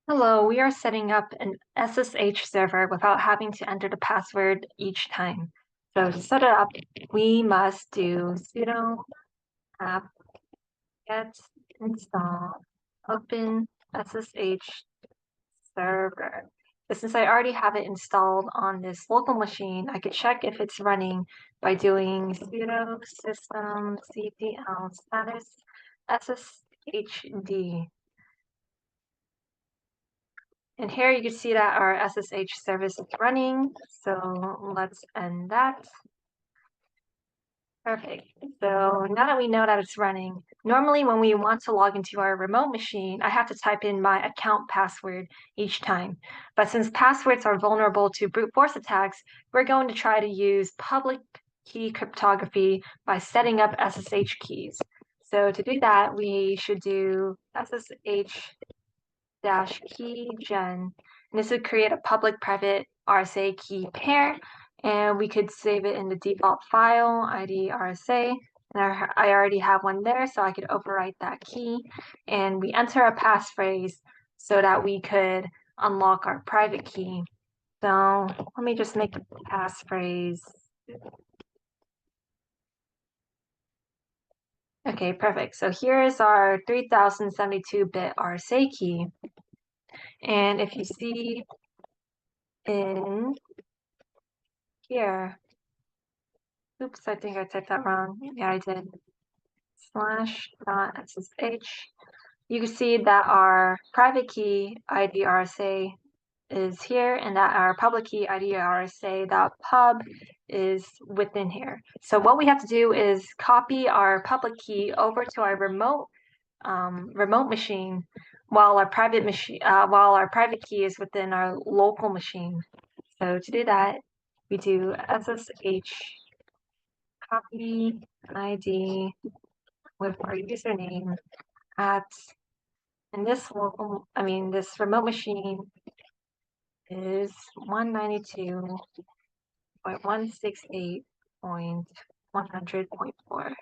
Hello, we are setting up an SSH server without having to enter the password each time. So to set it up, we must do sudo apt get install open SSH server. But since I already have it installed on this local machine, I could check if it's running by doing sudo systemctl status sshd. And here you can see that our SSH service is running. So let's end that. Perfect. So now that we know that it's running, normally when we want to log into our remote machine, I have to type in my account password each time. But since passwords are vulnerable to brute force attacks, we're going to try to use public key cryptography by setting up SSH keys. So to do that, we should do SSH key gen. And this would create a public private RSA key pair, and we could save it in the default file, ID RSA. And I already have one there, so I could overwrite that key. And we enter a passphrase so that we could unlock our private key. So let me just make a passphrase. Okay, perfect. So here is our 3072-bit RSA key. And if you see in here, oops, I think I typed that wrong. Yeah, I did. /.ssh. You can see that our private key IDRSA is here and that our public key IDRSA.pub is within here. So what we have to do is copy our public key over to our remote machine while our private key is within our local machine. So to do that, we do SSH copy ID with our username at, and this remote machine is 192.168.100.4.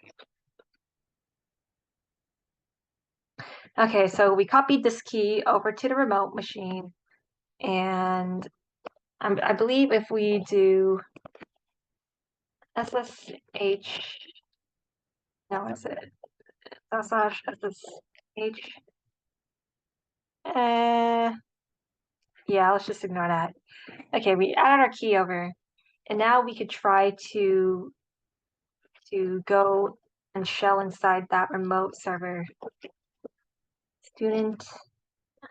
Okay, so we copied this key over to the remote machine, and I believe if we do SSH, no, is it /SSH? Yeah, let's just ignore that. Okay, we added our key over, and now we could try to go and shell inside that remote server. Student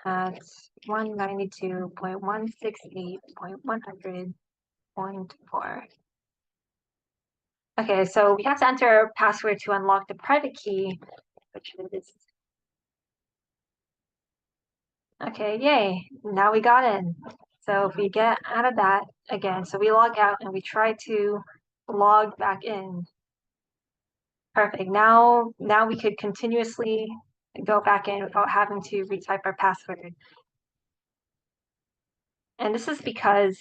at 192.168.100.4. Okay, so we have to enter a password to unlock the private key, which is, okay, yay, now we got in. So if we get out of that again, so we log out and we try to log back in. Perfect. Now we could continuously go back in without having to retype our password. And this is because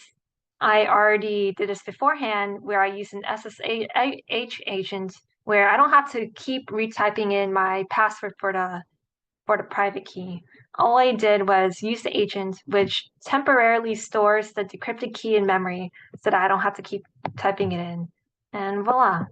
I already did this beforehand where I used an SSH agent where I don't have to keep retyping in my password for the private key. All I did was use the agent, which temporarily stores the decrypted key in memory so that I don't have to keep typing it in. And voila.